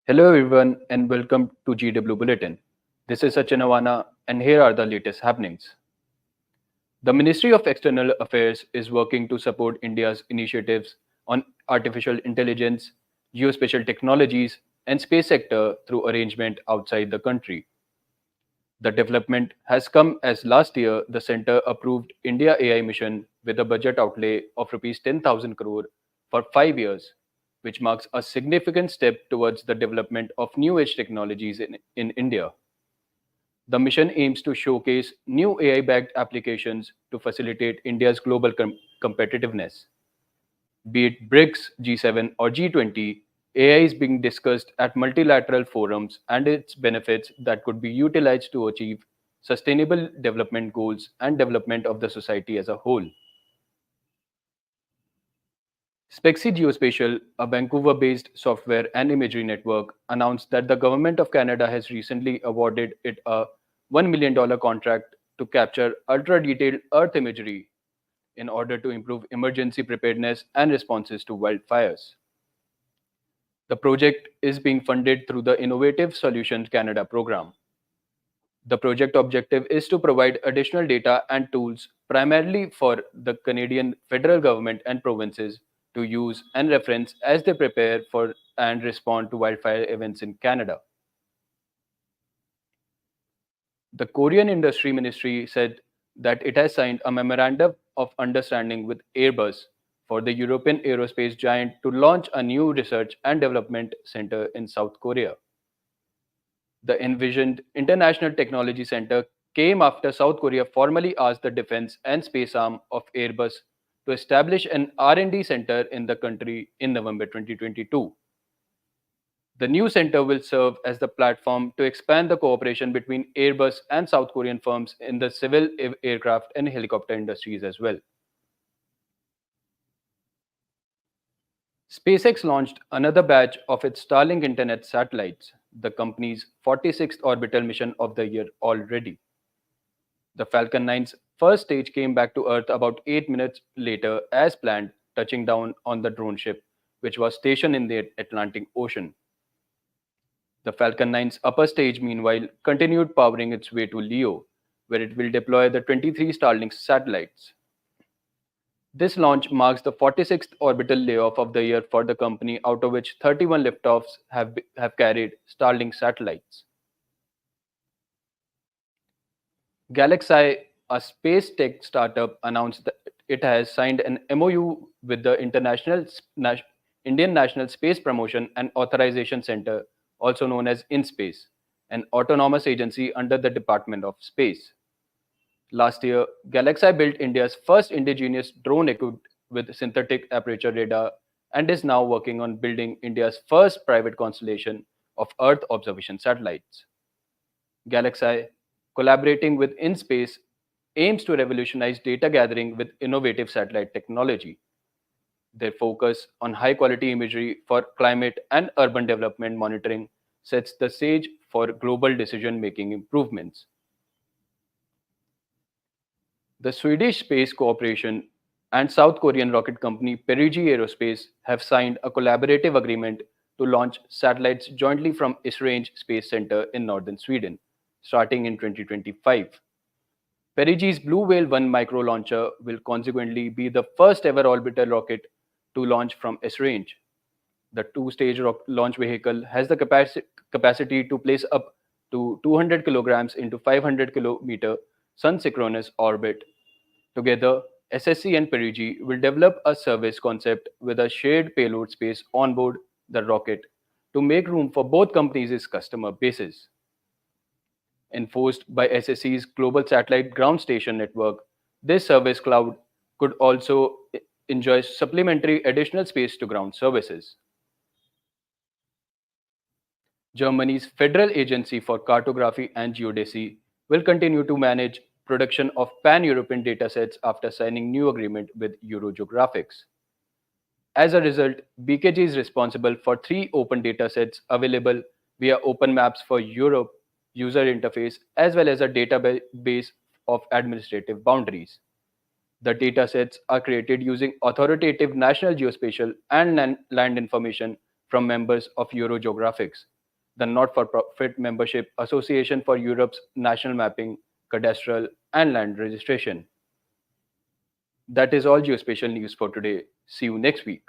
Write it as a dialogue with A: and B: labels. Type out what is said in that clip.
A: Hello everyone and welcome to GW Bulletin. This is Sachin Awana and here are the latest happenings. The Ministry of External Affairs is working to support India's initiatives on artificial intelligence, geospatial technologies and space sector through arrangement outside the country. The development has come as last year the center approved India AI mission with a budget outlay of rupees 10,000 crore for 5 years, which marks a significant step towards the development of new age technologies in India. The mission aims to showcase new AI backed applications to facilitate India's global competitiveness. Be it BRICS, G7, or G20, AI is being discussed at multilateral forums and its benefits that could be utilized to achieve sustainable development goals and development of the society as a whole. Spexy Geospatial, a Vancouver based software and imagery network, announced that the Government of Canada has recently awarded it a $1 million contract to capture ultra detailed Earth imagery in order to improve emergency preparedness and responses to wildfires. The project is being funded through the Innovative Solutions Canada program. The project objective is to provide additional data and tools primarily for the Canadian federal government and provinces to use and reference as they prepare for and respond to wildfire events in Canada. The Korean Industry Ministry said that it has signed a memorandum of understanding with Airbus for the European aerospace giant to launch a new research and development center in South Korea. The envisioned International Technology Center came after South Korea formally asked the defense and space arm of Airbus to establish an R&D center in the country in November 2022. The new center will serve as the platform to expand the cooperation between Airbus and South Korean firms in the civil aircraft and helicopter industries as well. SpaceX launched another batch of its Starlink Internet satellites, the company's 46th orbital mission of the year already. The Falcon 9's first stage came back to Earth about 8 minutes later as planned, touching down on the drone ship, which was stationed in the Atlantic Ocean. The Falcon 9's upper stage, meanwhile, continued powering its way to LEO, where it will deploy the 23 Starlink satellites. This launch marks the 46th orbital layoff of the year for the company, out of which 31 liftoffs have carried Starlink satellites. Galaxy, a space tech startup, announced that it has signed an MOU with the Indian National Space Promotion and Authorization Center, also known as InSpace, an autonomous agency under the Department of Space. Last year, Galaxy built India's first indigenous drone equipped with synthetic aperture radar and is now working on building India's first private constellation of Earth observation satellites. Galaxy, collaborating with InSpace, aims to revolutionize data gathering with innovative satellite technology. Their focus on high quality imagery for climate and urban development monitoring sets the stage for global decision making improvements. The Swedish Space Cooperation and South Korean rocket company Peri Aerospace have signed a collaborative agreement to launch satellites jointly from Esrange Space Center in northern Sweden, starting in 2025. Perigy's Blue Whale 1 micro launcher will consequently be the first ever orbital rocket to launch from Esrange. The two-stage launch vehicle has the capacity to place up to 200 kilograms into 500-kilometer sun-synchronous orbit. Together, SSC and Perigi will develop a service concept with a shared payload space onboard the rocket to make room for both companies' customer bases. Enforced by SSC's global satellite ground station network, this service cloud could also enjoy supplementary additional space to ground services. Germany's Federal Agency for Cartography and Geodesy will continue to manage production of pan-European datasets after signing new agreement with Geographics. As a result, BKG is responsible for 3 open datasets available via Open Maps for Europe user interface as well as a database of administrative boundaries. The datasets are created using authoritative national geospatial and land information from members of Geographics, the not-for-profit membership Association for Europe's National Mapping, Cadastral, and Land Registration. That is all geospatial news for today. See you next week.